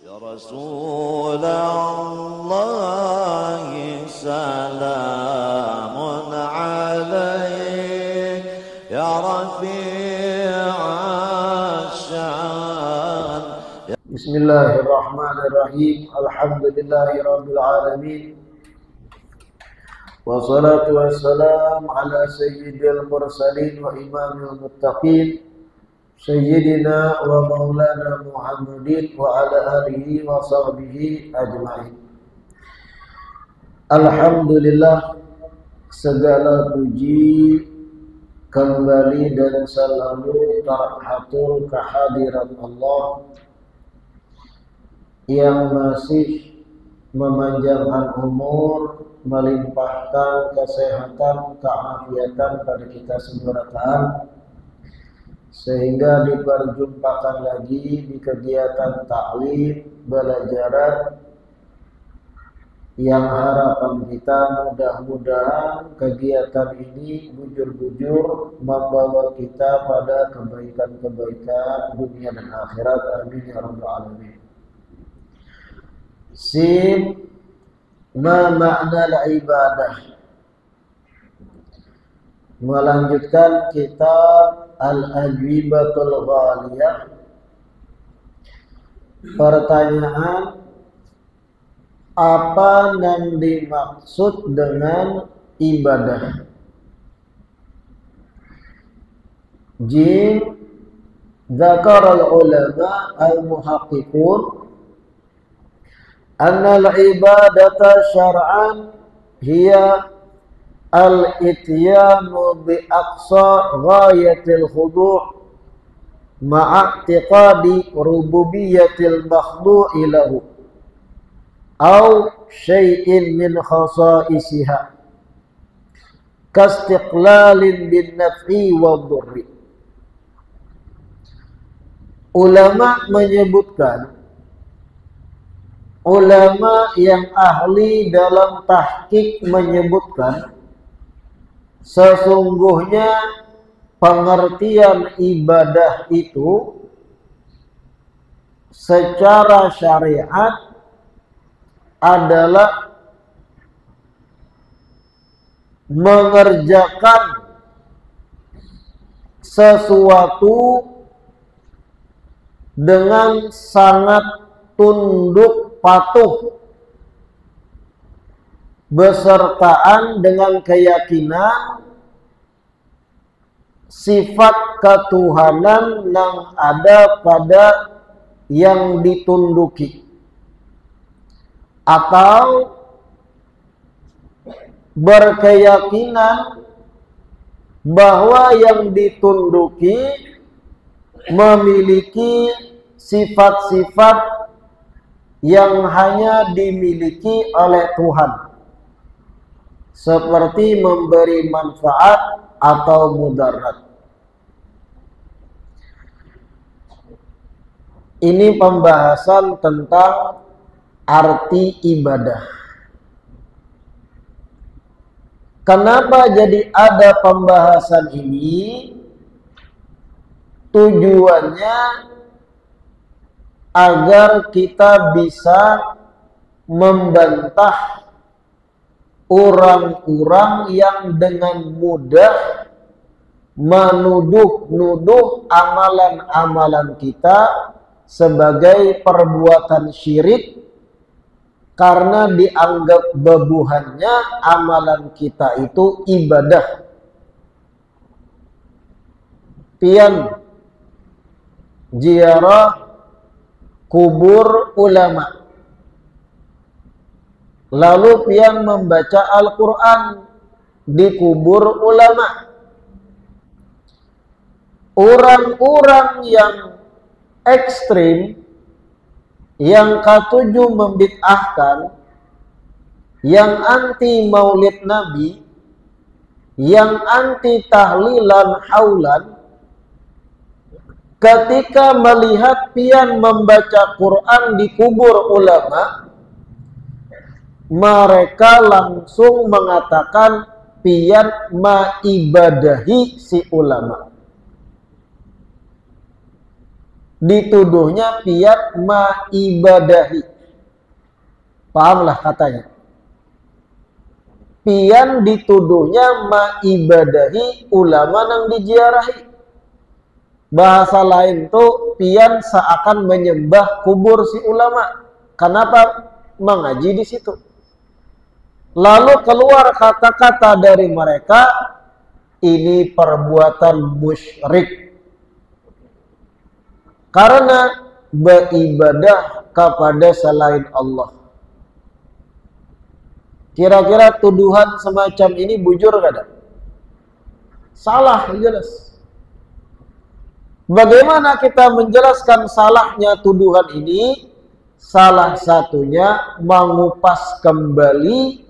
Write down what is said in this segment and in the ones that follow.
Ya Rasulullah salamun alaik ya rafi'asyan. Bismillahirrahmanirrahim. Alhamdulillahirabbil alamin. Wassalatu wassalamu ala sayyidil mursalin wa imamil muttaqin sayyidina wa maulana Muhammadin wa ala alihi wa sahbihi ajma'in. Alhamdulillah, segala puji kembali dan selalu terhatur kehadirat Allah yang masih memanjangkan umur, melimpahkan kesehatan, keafiatan pada kita semua sehingga diperjumpakan lagi di kegiatan ta'lim belajaran yang harapan kita mudah-mudahan kegiatan ini bujur-bujur membawa kita pada kebaikan-kebaikan dunia dan akhirat. Amin ya rabbal alamin. Sim, ma makna al-ibadah. Melanjutkan kitab Al-Ajwibatul Ghaliyah. Pertanyaan, apa yang dimaksud dengan ibadah? Jim, Zakar al-ulama al-muhaqqiqun anna al-ibadata syar'an hiya al-ityanu bi aqsa ghayatil khudu' ma'a'tiqadi rububiyyatil makhlu'i lahu aw syai'in min khasa'isiha kastiqlalin bin naf'i wa dhurri. Ulama menyebutkan, ulama yang ahli dalam tahqiq menyebutkan, sesungguhnya pengertian ibadah itu secara syariat adalah mengerjakan sesuatu dengan sangat tunduk patuh besertaan dengan keyakinan sifat ketuhanan yang ada pada yang ditunduki, atau berkeyakinan bahwa yang ditunduki memiliki sifat-sifat yang hanya dimiliki oleh Tuhan, seperti memberi manfaat atau mudarat. Ini pembahasan tentang arti ibadah. Kenapa jadi ada pembahasan ini? Tujuannya agar kita bisa membantah orang-orang yang dengan mudah menuduh-nuduh amalan-amalan kita sebagai perbuatan syirik karena dianggap bebuhannya amalan kita itu ibadah. Pian ziarah kubur ulama, lalu pian membaca Al-Quran di kubur ulama. Orang-orang yang ekstrim, yang ketujuh membid'ahkan, yang anti maulid Nabi, yang anti tahlilan haulan, ketika melihat pian membaca Quran di kubur ulama, mereka langsung mengatakan pian maibadahi si ulama. dituduhnya pian maibadahi. Pahamlah katanya. Pian dituduhnya maibadahi ulama nang diziarahi. Bahasa lain tuh pian seakan menyembah kubur si ulama. Kenapa? Mengaji di situ. Lalu keluar kata-kata dari mereka, ini perbuatan musyrik. Karena beribadah kepada selain Allah. Kira-kira tuduhan semacam ini bujur kada? Salah, jelas. Bagaimana kita menjelaskan salahnya tuduhan ini? Salah satunya mengupas kembali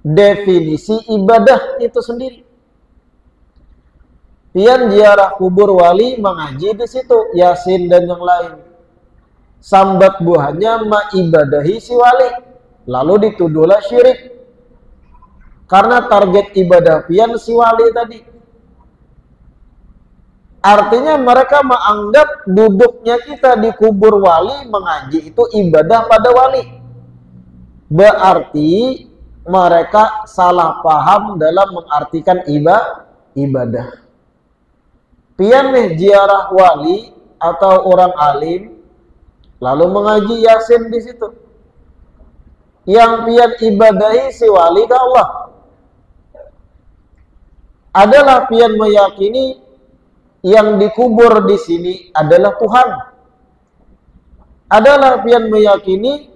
definisi ibadah itu sendiri. Pian ziarah kubur wali, mengaji di situ, Yasin dan yang lain. Sambat buahnya maibadahi si wali, lalu dituduhlah syirik. Karena target ibadah pian si wali tadi. Artinya mereka menganggap duduknya kita di kubur wali mengaji itu ibadah pada wali. Berarti mereka salah paham dalam mengartikan ibadah. Pian nih ziarah wali atau orang alim, lalu mengaji Yasin di situ. Yang pian ibadahi si wali ke Allah. Adalah pian meyakini yang dikubur di sini adalah Tuhan. Adalah pian meyakini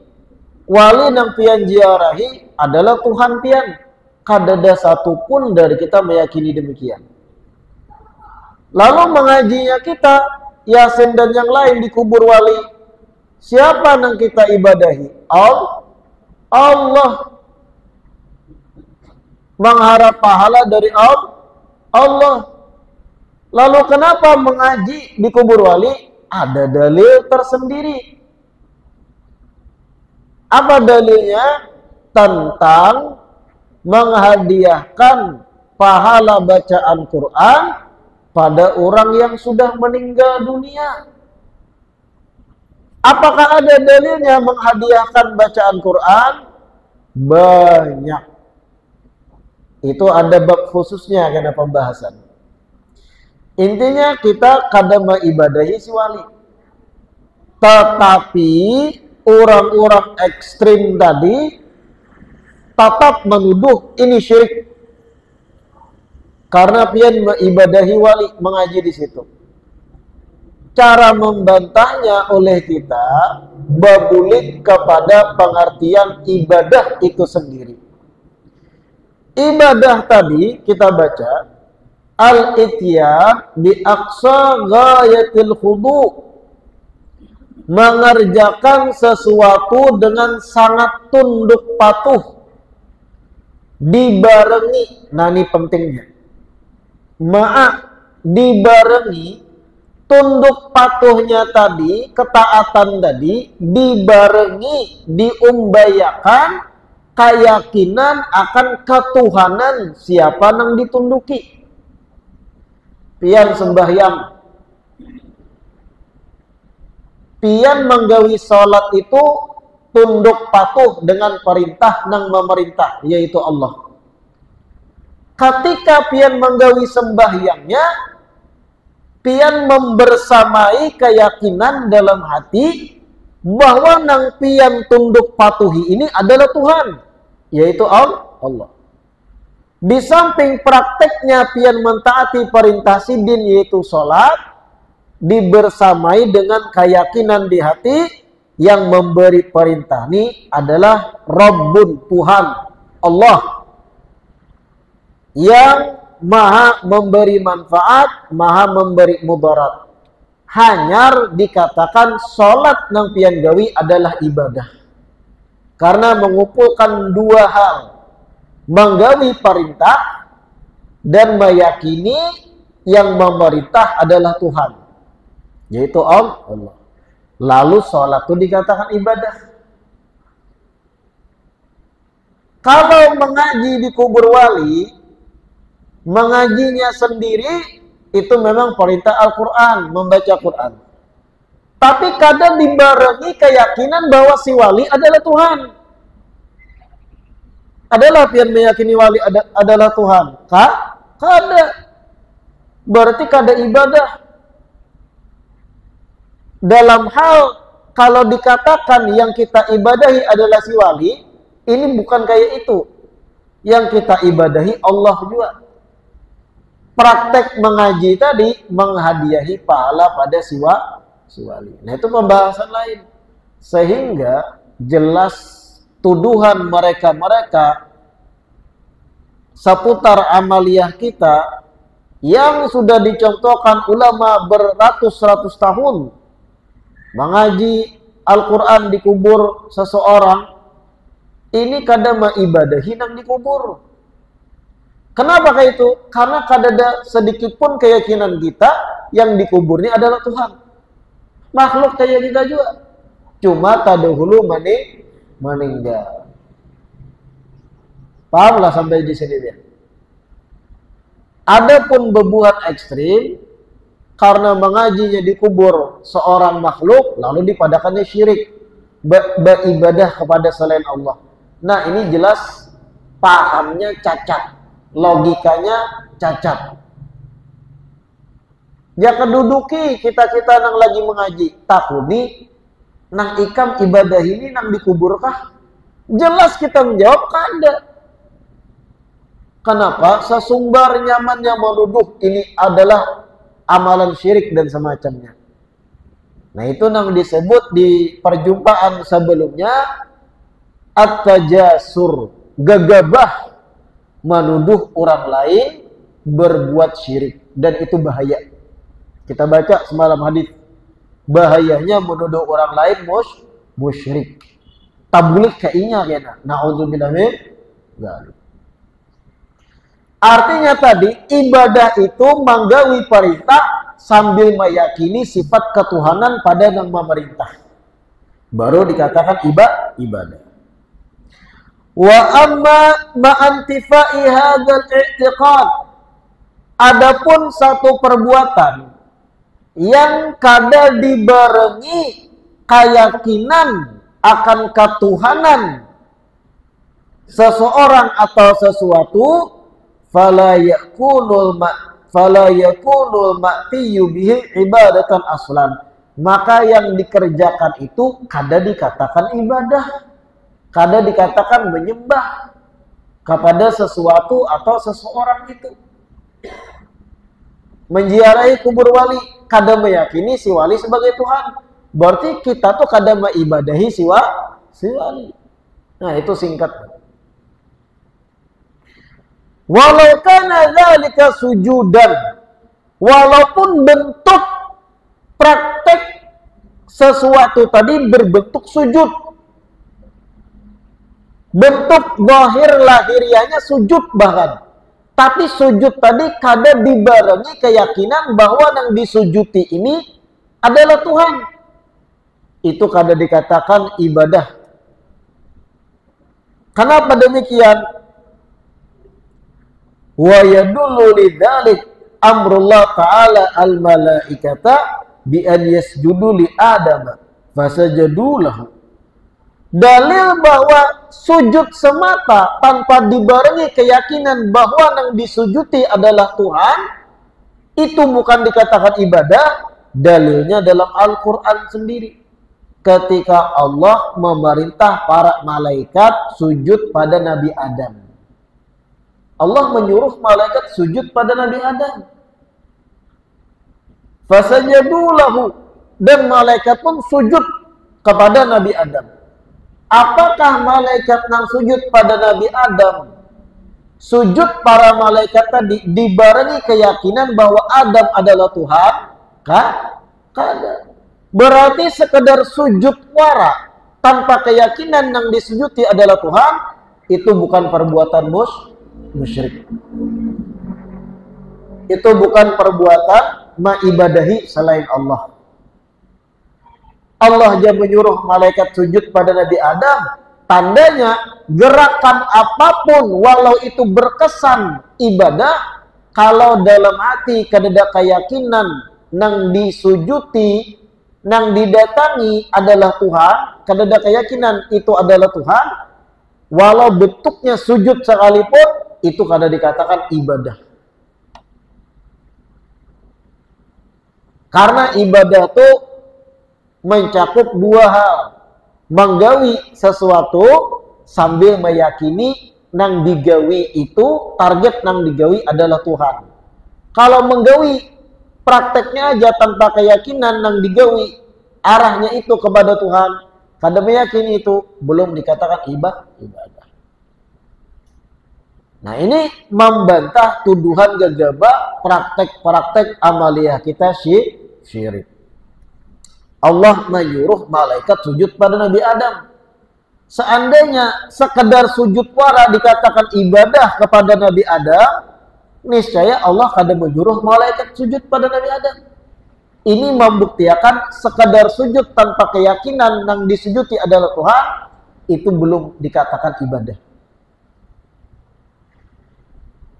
wali nang pian ziarahi adalah Tuhan pian. Kadada satupun dari kita meyakini demikian. Lalu mengajinya kita Yasin dan yang lain di kubur wali. Siapa nang kita ibadahi? Allah. Mengharap pahala dari Allah. Lalu kenapa mengaji di kubur wali? Ada dalil tersendiri. Apa dalilnya? Tentang menghadiahkan pahala bacaan Quran pada orang yang sudah meninggal dunia. Apakah ada dalilnya menghadiahkan bacaan Quran? Banyak. Itu ada bab khususnya karena pembahasan. Intinya kita kadang mengibadahi si wali. Tetapi orang-orang ekstrim tadi tetap menuduh ini syirik. Karena pian mengibadahi wali, mengaji di situ. Cara membantahnya oleh kita berbulik kepada pengertian ibadah itu sendiri. Ibadah tadi kita baca al-ityan bi aqsa ghayatil khudu, mengerjakan sesuatu dengan sangat tunduk patuh, dibarengi, nah ini pentingnya, dibarengi tunduk patuhnya tadi, ketaatan tadi, dibarengi, diumbayakan keyakinan akan ketuhanan siapa nang ditunduki. Pian sembahyang, pian menggawi salat itu tunduk patuh dengan perintah nang memerintah, yaitu Allah. Ketika pian menggawi sembahyangnya, pian membersamai keyakinan dalam hati bahwa nang pian tunduk patuhi ini adalah Tuhan, yaitu Allah. Di samping prakteknya pian mentaati perintah sidin yaitu sholat, dibersamai dengan keyakinan di hati yang memberi perintah ini adalah Rabbun, Tuhan, Allah, yang maha memberi manfaat, maha memberi mudarat. Hanyar dikatakan sholat nang pian gawi adalah ibadah. Karena mengumpulkan dua hal, menggawi perintah dan meyakini yang memerintah adalah Tuhan, yaitu Allah. Lalu sholat itu dikatakan ibadah. Kalau mengaji di kubur wali, mengajinya sendiri itu memang perintah Al-Quran, membaca Quran. Tapi kadang dibarengi keyakinan bahwa si wali adalah Tuhan. Adalah pian meyakini wali adalah Tuhan. Kada. Berarti kada ibadah. Dalam hal kalau dikatakan yang kita ibadahi adalah si wali, ini bukan kayak itu. Yang kita ibadahi Allah juga. Praktek mengaji tadi menghadiahi pahala pada si wali. Nah itu pembahasan lain. Sehingga jelas tuduhan mereka seputar amaliyah kita yang sudah dicontohkan ulama beratus-ratus tahun mengaji Al-Quran di kubur seseorang, ini kadang ibadahi nang dikubur. Kenapa kayak itu? Karena kadang sedikit pun keyakinan kita yang dikubur ini adalah Tuhan. Makhluk kayak kita juga. Cuma tadahulu meninggal. Pahamlah sampai di sini dia. Adapun bebuat ekstrim karena mengajinya dikubur seorang makhluk lalu dipadakannya syirik, beribadah kepada selain Allah. Nah, ini jelas pahamnya cacat, logikanya cacat. Ya keduduki kita nang lagi mengaji takuni nang ikam ibadah ini nang dikuburkah? Jelas kita menjawab kada. Kenapa? Sesumbar nyamannya menuduh ini adalah amalan syirik dan semacamnya. Nah itu yang disebut di perjumpaan sebelumnya at-tajasur, gegabah menuduh orang lain berbuat syirik, dan itu bahaya. Kita baca semalam hadis, bahayanya menuduh orang lain musyrik. Tabligh kainya kena. Nauzubillah min dzalik. Artinya tadi ibadah itu manggawi perintah sambil meyakini sifat ketuhanan pada yang memerintah. Baru dikatakan ibadah. Wa amma ma'antifai hadzal i'tiqad. Adapun satu perbuatan yang kada dibarengi keyakinan akan ketuhanan seseorang atau sesuatu, fala yakunul ma'tiyu bihi ibadatan aslan, maka yang dikerjakan itu kada dikatakan ibadah, kada dikatakan menyembah kepada sesuatu atau seseorang itu. Menziarahi kubur wali kada meyakini si wali sebagai Tuhan, berarti kita tuh kada mengibadahi si wali. Nah itu singkat. Walau kana dzalika sujudan, walaupun bentuk praktek sesuatu tadi berbentuk sujud, bentuk zahir lahiriahnya sujud bahkan, tapi sujud tadi kada dibarengi keyakinan bahwa yang disujuti ini adalah Tuhan, itu kada dikatakan ibadah. Kenapa demikian? Wa yadullu lidzalik amrullah ta'ala al-malaikata bi an yasjudu li Adam fasajadu lahu. Dalil bahwa sujud semata tanpa dibarengi keyakinan bahwa yang disujuti adalah Tuhan itu bukan dikatakan ibadah. Dalilnya dalam Al-Quran sendiri, ketika Allah memerintah para malaikat sujud pada Nabi Adam. Allah menyuruh malaikat sujud pada Nabi Adam. Fasajadu lahu, dan malaikat pun sujud kepada Nabi Adam. Apakah malaikat yang sujud pada Nabi Adam, sujud para malaikat tadi dibarengi keyakinan bahwa Adam adalah Tuhan? Kada. Berarti sekedar sujud wara tanpa keyakinan yang disujuti adalah Tuhan, itu bukan perbuatan musyrik. Itu bukan perbuatan mengibadahi selain Allah. Allah yang menyuruh malaikat sujud pada Nabi Adam, tandanya gerakan apapun walau itu berkesan ibadah, kalau dalam hati kada keyakinan nang disujuti nang didatangi adalah Tuhan, kadada keyakinan itu adalah Tuhan, walau bentuknya sujud sekalipun, itu kada dikatakan ibadah. Karena ibadah itu mencakup dua hal. Menggawi sesuatu sambil meyakini nang digawi itu, target nang digawi adalah Tuhan. Kalau menggawi prakteknya aja tanpa keyakinan nang digawi, arahnya itu kepada Tuhan, kada meyakini itu, belum dikatakan ibadah. Nah, ini membantah tuduhan gegabah praktek-praktek amaliyah kita syirik. Allah menyuruh malaikat sujud pada Nabi Adam. Seandainya sekedar sujud wara dikatakan ibadah kepada Nabi Adam, niscaya Allah kada menyuruh malaikat sujud pada Nabi Adam. Ini membuktikan sekedar sujud tanpa keyakinan yang disujudi adalah Tuhan, itu belum dikatakan ibadah.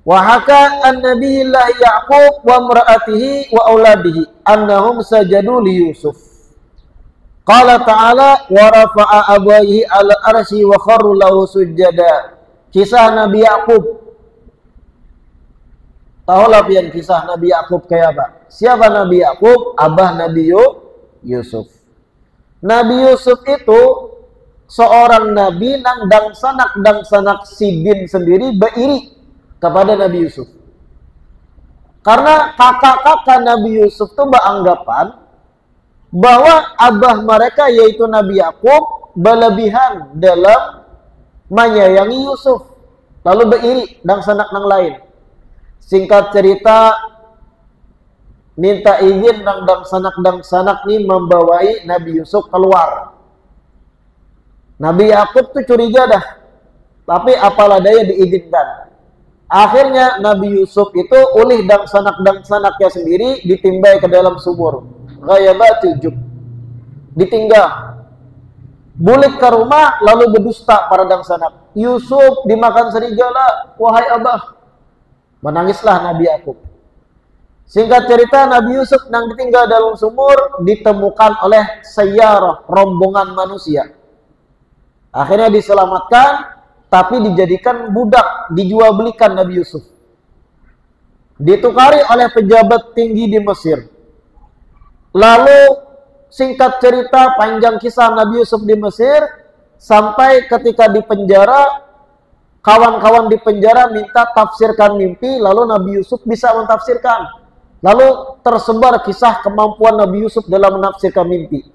Wa haka an-nabiyillah Ya'qub wa imra'atihi wa auladihi annahum sajadu li Yusuf. Qala ta'ala wa rafa'a abawayhi 'ala arsy wa kharru lahu sujada. Kisah Nabi Ya'qub. Tahulah pian kisah Nabi Ya'qub kayak apa? Siapa Nabi Ya'qub? Abah Nabi Yusuf. Nabi Yusuf itu seorang nabi nang dang sanak sidin sendiri beiri kepada Nabi Yusuf. Karena kakak-kakak Nabi Yusuf itu beranggapan bahwa abah mereka yaitu Nabi Ya'qub berlebihan dalam menyayangi Yusuf, lalu beiri dan sanak nang lain. Singkat cerita, minta izin dan sanak nih membawai Nabi Yusuf keluar. Nabi Ya'qub tuh curiga dah, tapi apalah daya diizinkan. Akhirnya Nabi Yusuf itu ulih dan sanaknya sendiri ditimbai ke dalam sumur. Ghayabatil jub, ditinggal, bulik ke rumah lalu berdusta para dangsanak. Yusuf dimakan serigala, wahai abah. Menangislah Nabi Ya'qub. Singkat cerita, Nabi Yusuf yang ditinggal dalam sumur ditemukan oleh sayyarah, rombongan manusia. Akhirnya diselamatkan, tapi dijadikan budak, dijual belikan Nabi Yusuf. Ditukari oleh pejabat tinggi di Mesir. Lalu singkat cerita panjang kisah Nabi Yusuf di Mesir, sampai ketika di penjara, kawan-kawan di penjara minta tafsirkan mimpi, lalu Nabi Yusuf bisa mentafsirkan. Lalu tersebar kisah kemampuan Nabi Yusuf dalam menafsirkan mimpi.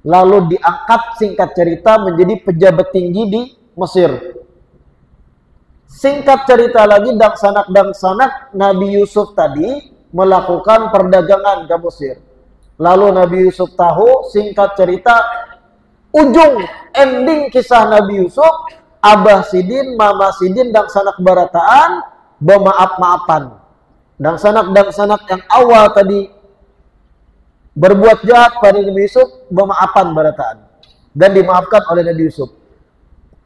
Lalu diangkat singkat cerita menjadi pejabat tinggi di Mesir. Singkat cerita lagi, dangsanak Nabi Yusuf tadi melakukan perdagangan ke Mesir. Lalu Nabi Yusuf tahu, singkat cerita, ujung ending kisah Nabi Yusuf, Abah Sidin, Mama Sidin, dangsanak barataan, bermaaf-maafan. Dangsanak yang awal tadi berbuat jahat pada Nabi Yusuf, bermaafan barataan. Dan dimaafkan oleh Nabi Yusuf.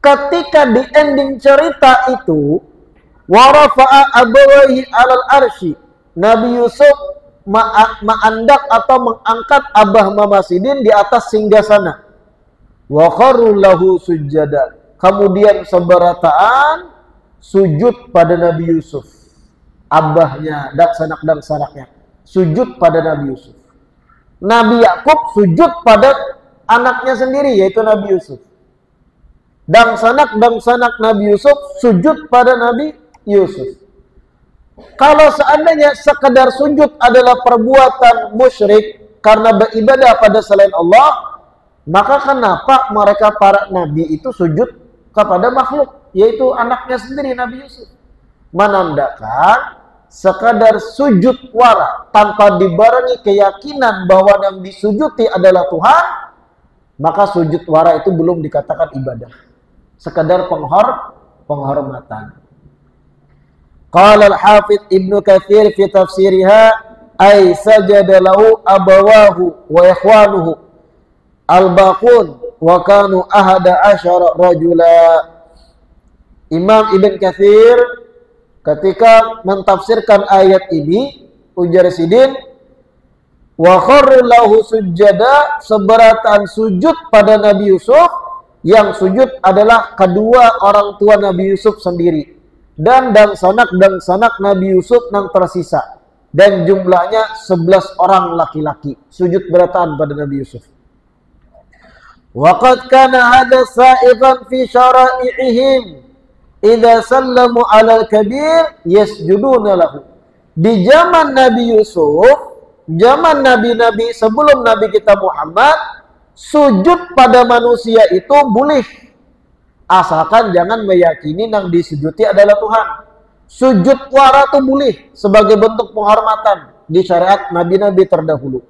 Ketika di ending cerita itu, warafa'a abawaihi 'alal arsy, Nabi Yusuf ma'andak atau mengangkat abah Mama Sidin di atas singgasana. Wa kharru lahu sujada. Kemudian seberataan sujud pada Nabi Yusuf. Abahnya dan sanak-sanaknya sujud pada Nabi Yusuf. Nabi Ya'qub sujud pada anaknya sendiri yaitu Nabi Yusuf. Dan sanak Nabi Yusuf sujud pada Nabi Yusuf. Kalau seandainya sekedar sujud adalah perbuatan musyrik karena beribadah pada selain Allah, maka kenapa mereka para nabi itu sujud kepada makhluk, yaitu anaknya sendiri Nabi Yusuf? Menandakan sekadar sujud wara tanpa dibarengi keyakinan bahwa yang disujudi adalah Tuhan, maka sujud wara itu belum dikatakan ibadah, sekadar penghormatan. Qala al-Hafidz Ibnu Katsir fi tafsiriha ay sajada lahu abawahu wa ikhwanuhu al-baqun wa kanu ahada asyara rajula. Imam Ibn Katsir ketika mentafsirkan ayat ini, ujar Sidin, Wa kharru lahu sujada, seberatan sujud pada Nabi Yusuf, yang sujud adalah kedua orang tua Nabi Yusuf sendiri dan sanak Nabi Yusuf yang tersisa, dan jumlahnya 11 orang laki-laki sujud berataan pada Nabi Yusuf. Wa qad kana hadha sa'iqan fi syara'i'ihim idza sallamu 'alal kabir yasjuduna lahu. Di zaman Nabi Yusuf, zaman nabi-nabi sebelum Nabi kita Muhammad, sujud pada manusia itu boleh, asalkan jangan meyakini yang disujuti adalah Tuhan. Sujud wara itu boleh sebagai bentuk penghormatan di syariat nabi-nabi terdahulu.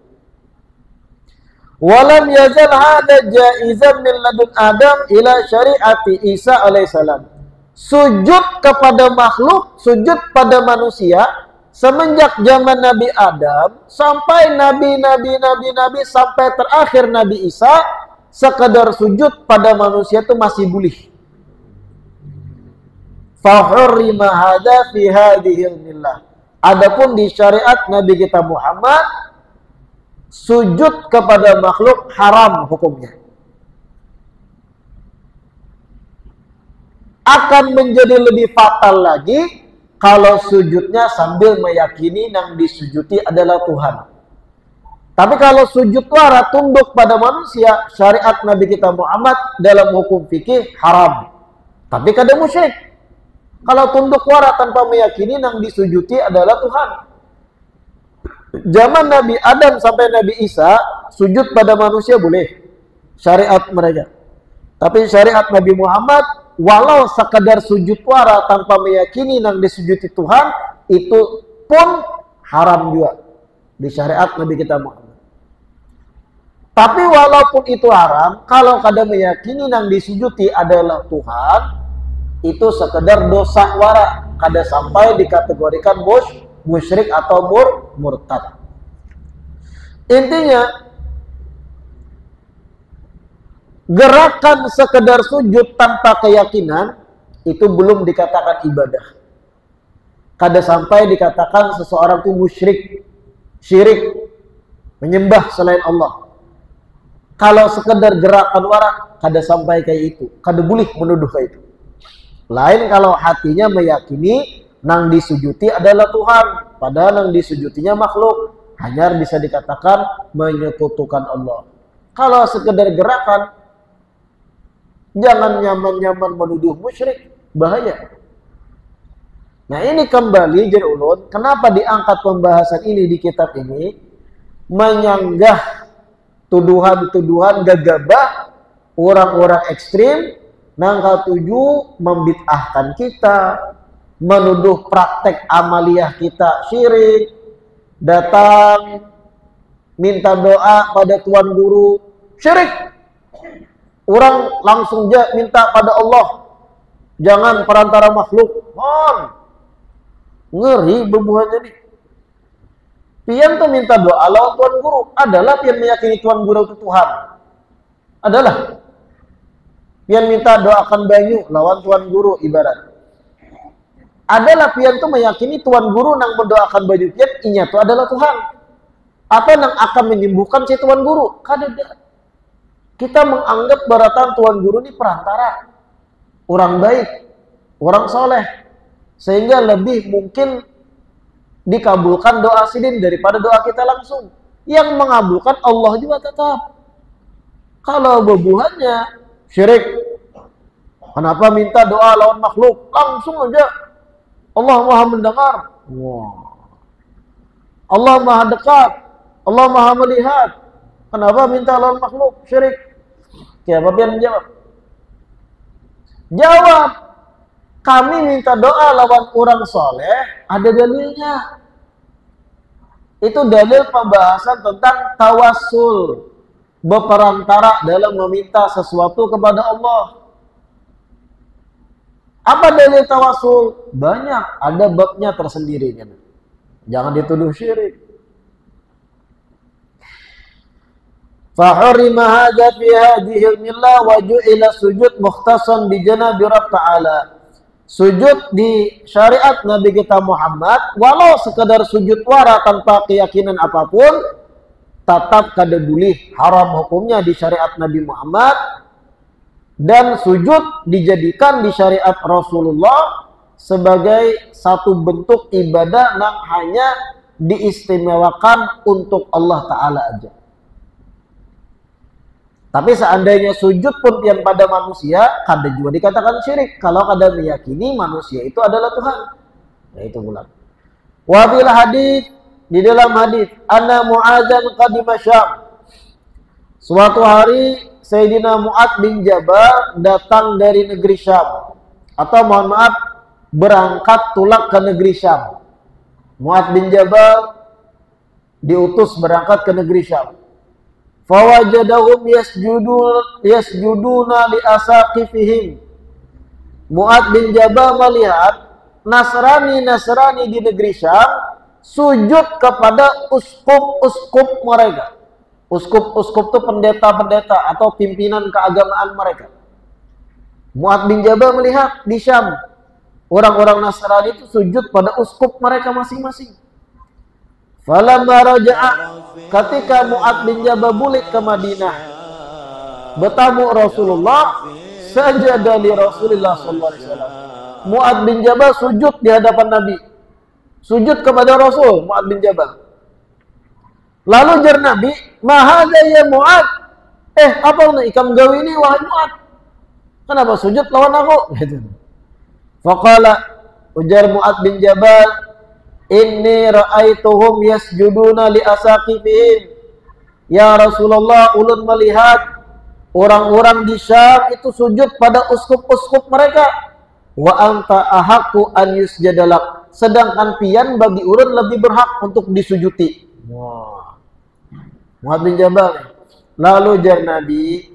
Walam yazal hada jaizan min ladun Adam ila syariati Isa alaihissalam. Sujud kepada makhluk, sujud pada manusia semenjak zaman Nabi Adam sampai nabi sampai terakhir Nabi Isa, sekedar sujud pada manusia itu masih boleh. Fahurrima hadza fi hadhil millah. Adapun di syariat Nabi kita Muhammad, sujud kepada makhluk haram hukumnya. Akan menjadi lebih fatal lagi kalau sujudnya sambil meyakini yang disujuti adalah Tuhan. Tapi kalau sujud wara tunduk pada manusia, syariat Nabi kita Muhammad dalam hukum fikih haram. Tapi kada musyrik. Kalau tunduk wara tanpa meyakini yang disujuti adalah Tuhan. Zaman Nabi Adam sampai Nabi Isa, sujud pada manusia boleh. Syariat mereka. Tapi syariat Nabi Muhammad, walau sekadar sujud wara tanpa meyakini yang disujuti Tuhan, itu pun haram juga di syariat Nabi kita Muhammad. Tapi walaupun itu haram, kalau kada meyakini yang disujuti adalah Tuhan, itu sekedar dosa wara, kada sampai dikategorikan musyrik atau murtad. Intinya, gerakan sekedar sujud tanpa keyakinan itu belum dikatakan ibadah. Kada sampai dikatakan seseorang itu musyrik, syirik, menyembah selain Allah. Kalau sekedar gerakan wara, kada sampai kayak itu, kada boleh menuduh kayak itu. Lain kalau hatinya meyakini nang disujuti adalah Tuhan, padahal nang disujutinya makhluk, hanya bisa dikatakan menyekutukan Allah. Kalau sekedar gerakan, jangan nyaman-nyaman menuduh musyrik, bahaya. Nah ini kembali jadi ulun, kenapa diangkat pembahasan ini di kitab ini, menyanggah tuduhan-tuduhan gegabah orang-orang ekstrim, nangka tuju membid'ahkan kita, menuduh praktek amaliyah kita syirik, datang minta doa pada tuan guru, syirik. Orang langsung aja minta pada Allah, jangan perantara makhluk. Ngeri bebuhannya nih. Pian tuh minta doa lawan tuan guru, adalah pian meyakini tuan guru itu Tuhan. Adalah pian minta doakan banyu lawan tuan guru ibarat. Adalah pian tuh meyakini tuan guru nang mendoakan banyu pian inya tuh adalah Tuhan. Atau nang akan menyembuhkan si tuan guru. Kada. Kita menganggap baratan tuan guru ini perantara, orang baik, orang soleh, sehingga lebih mungkin dikabulkan doa sidin daripada doa kita langsung. Yang mengabulkan Allah juga tetap. Kalau bebuhannya syirik, kenapa minta doa lawan makhluk? Langsung aja Allah Maha mendengar. Allah Maha dekat, Allah Maha melihat. Kenapa minta lawan makhluk? Syirik. Siapa yang menjawab? Jawab, kami minta doa lawan orang soleh, ada dalilnya. Itu dalil pembahasan tentang tawassul, berperantara dalam meminta sesuatu kepada Allah. Apa dalil tawassul? Banyak, ada babnya tersendiri. Jangan dituduh syirik. Fahurima hadza fi hadhihi al-millah wa ju'ila sujud mukhtasan bi janabi Rabb ta'ala. Sujud di syariat Nabi kita Muhammad, walau sekedar sujud wara tanpa keyakinan apapun, tetap kada boleh, haram hukumnya di syariat Nabi Muhammad, dan sujud dijadikan di syariat Rasulullah sebagai satu bentuk ibadah yang hanya diistimewakan untuk Allah Ta'ala aja. Tapi seandainya sujud pun yang pada manusia, kada juga dikatakan syirik kalau kada meyakini manusia itu adalah Tuhan. Nah itu bulan. Wabil hadits, di dalam hadits, anna Mu'adzan qadima Syam. Suatu hari Sayyidina Mu'adz bin Jabal datang dari negeri Syam, atau mohon maaf, berangkat tulak ke negeri Syam. Mu'adz bin Jabal diutus berangkat ke negeri Syam. Fawajadahum yasjuduna li asaqifihim. Mu'adz bin Jabal melihat Nasrani di negeri Syam sujud kepada uskup-uskup mereka. Uskup-uskup itu pendeta-pendeta atau pimpinan keagamaan mereka. Mu'adz bin Jabal melihat di Syam orang-orang Nasrani itu sujud pada uskup mereka masing-masing. Falamma raja'a, ketika Mu'adz bin Jabal balik ke Madinah bertamu Rasulullah, sajada li Rasulillah sallallahu alaihi wasallam. Mu'adz bin Jabal sujud di hadapan Nabi. Sujud kepada Rasul, Mu'adz bin Jabal. Lalu jar Nabi, "Ma hadza ya Mu'adz?" Apa nak ikam gawe ini wahai Mu'adz? Kenapa sujud lawan aku? Gitu. Faqala, ujar Mu'adz bin Jabal, "Inni ra'aituhum yasjuduna li asaqifihim." Ya Rasulullah, ulun melihat orang-orang di Syam itu sujud pada uskup-uskup mereka. Wa anta ahaqqu an yusjadalak. Sedangkan pian bagi ulun lebih berhak untuk disujuti. Wah. Mu'adz bin Jabal. Lalu jar Nabi,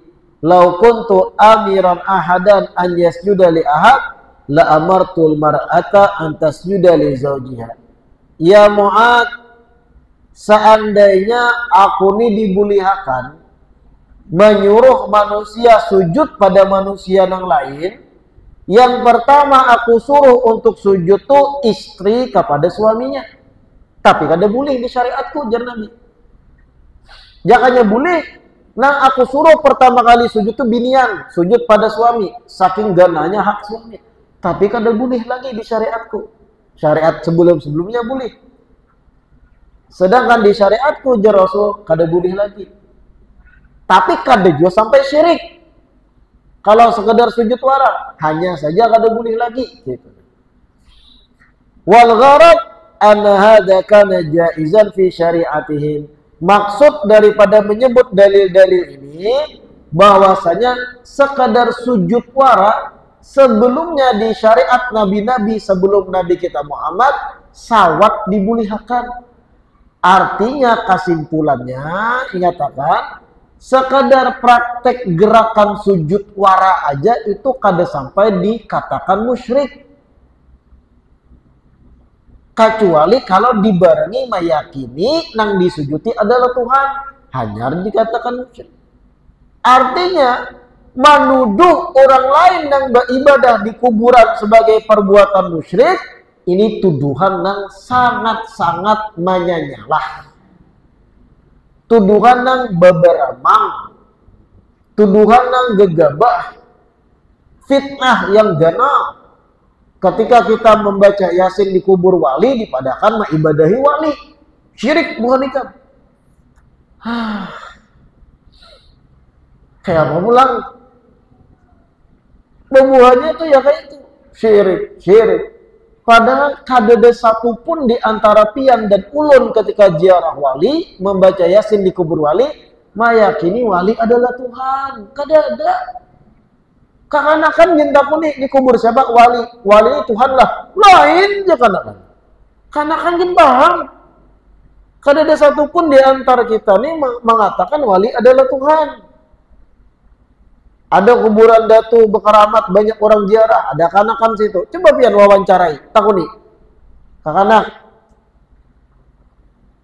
"Lau kuntu amiran ahadan an yasjuda li ahad, la amartul mar'ata an tasjuda li zawjiha." Ya Mu'adz, seandainya aku ini dibulihakan menyuruh manusia sujud pada manusia yang lain, yang pertama aku suruh untuk sujud tuh istri kepada suaminya. Tapi kada boleh di syariatku, jar Nabi. Jangannya boleh. Nah aku suruh pertama kali sujud tuh binian, sujud pada suami, saking gananya hak suami. Tapi kada boleh lagi di syariatku. Syariat sebelum-sebelumnya boleh. Sedangkan di syariatku jar Rasul kada boleh lagi. Tapi kada juga sampai syirik. Kalau sekedar sujud wara, hanya saja kada boleh lagi. Gitu. Wal gharad anna hadza kana jaizan fi syariatihim. Maksud daripada menyebut dalil-dalil ini bahwasanya sekadar sujud wara sebelumnya di syariat nabi-nabi sebelum Nabi kita Muhammad sawat dibulihakan. Artinya kesimpulannya nyatakan sekadar praktek gerakan sujud wara aja itu kada sampai dikatakan musyrik. Kecuali kalau dibarengi meyakini nang disujuti adalah Tuhan, hanya dikatakan musyrik. Artinya menuduh orang lain yang beribadah di kuburan sebagai perbuatan musyrik, ini tuduhan yang sangat-sangat menyanyalah. Tuduhan yang beberamang, tuduhan yang gegabah, fitnah yang gana. Ketika kita membaca Yasin di kubur wali, dipadahkan mengibadahi wali. Syirik bukan ikam. Kayak apa pulang? Pembuahannya itu ya kayak itu. Syirik. Padahal kada ada satupun di antara pian dan ulun ketika ziarah wali, membaca Yasin di kubur wali, meyakini wali adalah Tuhan. Kada ada. Karena kan minta pun di kubur siapa wali ini Tuhan lah. Lain aja karena kan paham. Kada ada satupun di antara kita nih mengatakan wali adalah Tuhan. Ada kuburan datu berkeramat, banyak orang ziarah, ada kanakan situ. Coba pian wawancarai, takuni. Kakanak.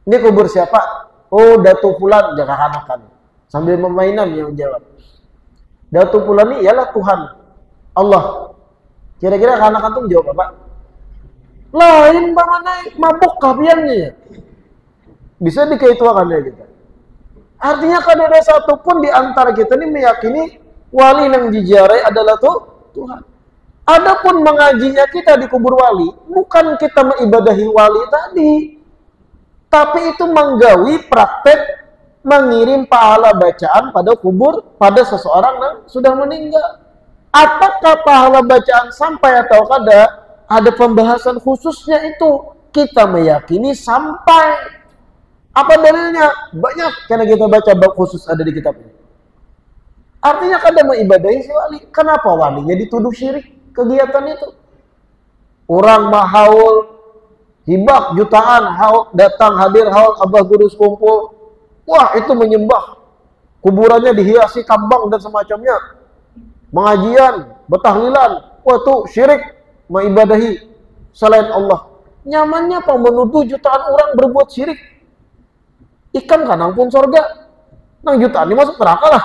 Ini kubur siapa? Oh, datu fulan, jaga kanakan. Sambil memainan yang jawab. Datu fulan ini ialah Tuhan Allah. Kira-kira kanakan tuh jawab apa? Lain bagaimana mabuk kapiannya. Bisa dikaituakan ya kita. Artinya kada ada satupun di antara kita ini meyakini wali yang diziarahi adalah Tuhan. Adapun mengajinya kita di kubur wali, bukan kita mengibadahi wali tadi, tapi itu menggawi praktek mengirim pahala bacaan pada kubur pada seseorang yang sudah meninggal. Apakah pahala bacaan sampai atau kada? Ada pembahasan khususnya itu. Kita meyakini sampai. Apa dalilnya? Banyak karena kita baca bab khusus ada di kitab ini. Artinya kada mengibadahi si wali. Kenapa walinya dituduh syirik kegiatan itu? Orang mahaul hibak jutaan datang hadir haul abah guru sekumpul. Wah, itu menyembah. Kuburannya dihiasi kambang dan semacamnya. Mengajian, bertahlilan. Wah, itu syirik mengibadahi selain Allah. Nyamannya apa menuduh jutaan orang berbuat syirik? Ikan kanang pun surga. Nang jutaan ini masuk neraka lah.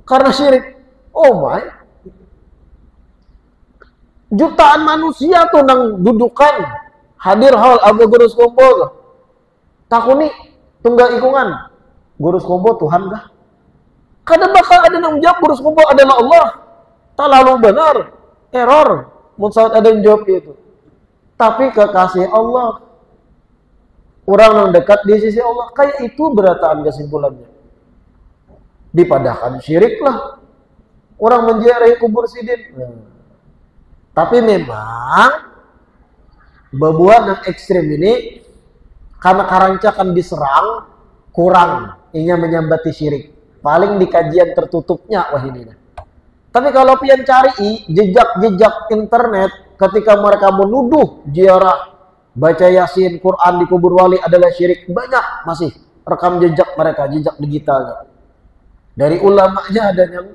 Karena syirik. Oh my. Jutaan manusia tuh nang dudukan hadir haul abah guru sekumpul. Takuni tunggal ikungan. Guru sekumpul Tuhan kah? Kada bakal ada yang menjawab guru sekumpul adalah Allah. Tak lalu benar. Error. Mungkin ada yang jawab itu. Tapi kekasih Allah. Orang yang dekat di sisi Allah. Kayak itu berataan kesimpulannya. Dipadahkan syirik lah. Orang menziarahi kubur sidin. Tapi memang bebuat yang ekstrim ini karena karancakan diserang kurang ini menyambati syirik. Paling di kajian tertutupnya wah ini. Tapi kalau pian cari jejak-jejak internet ketika mereka menuduh ziarah baca Yasin, Quran di kubur wali adalah syirik, banyak masih rekam jejak mereka, jejak digitalnya. Dari ulamanya ada yang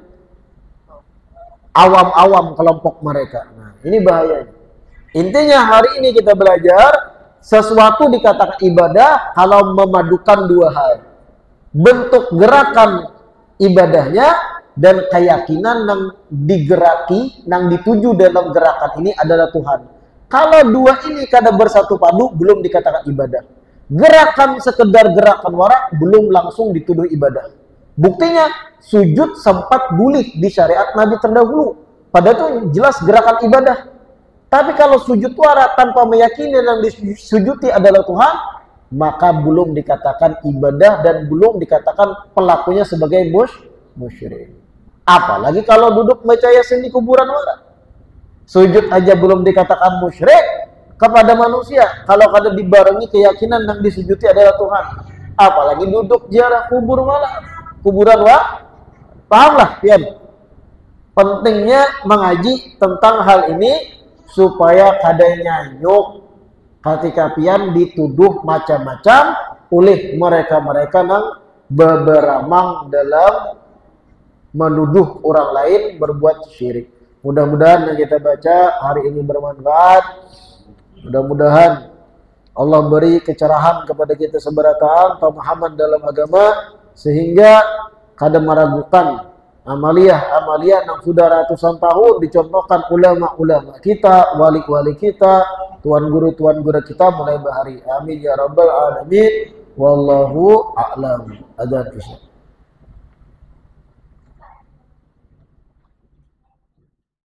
awam-awam kelompok mereka. Nah, ini bahayanya. Intinya hari ini kita belajar sesuatu dikatakan ibadah kalau memadukan dua hal. Bentuk gerakan ibadahnya dan keyakinan yang digeraki, yang dituju dalam gerakan ini adalah Tuhan. Kalau dua ini kada bersatu padu, belum dikatakan ibadah. Gerakan sekedar gerakan warak, belum langsung dituduh ibadah. Buktinya, sujud sempat boleh di syariat Nabi terdahulu. Padahal itu jelas gerakan ibadah. Tapi kalau sujud warak tanpa meyakini yang disujuti adalah Tuhan, maka belum dikatakan ibadah dan belum dikatakan pelakunya sebagai musyrik. Apalagi kalau duduk baca Yasin di kuburan orang. Sujud aja belum dikatakan musyrik kepada manusia. Kalau kada dibarengi keyakinan yang disujuti adalah Tuhan. Apalagi duduk ziarah kubur malam. Kuburan pahamlah pian. Pentingnya mengaji tentang hal ini supaya kada nyanyuk ketika pian dituduh macam-macam oleh mereka-mereka yang beberamang dalam menuduh orang lain berbuat syirik. Mudah-mudahan yang kita baca hari ini bermanfaat. Mudah-mudahan Allah beri kecerahan kepada kita seberataan pemahaman dalam agama sehingga kada meragukan amalia-amalia yang sudah ratusan tahun dicontohkan ulama-ulama kita, wali-wali kita, tuan guru kita mulai bahari. Amin ya rabbal alamin. Wallahu a'lam. Adzan isya.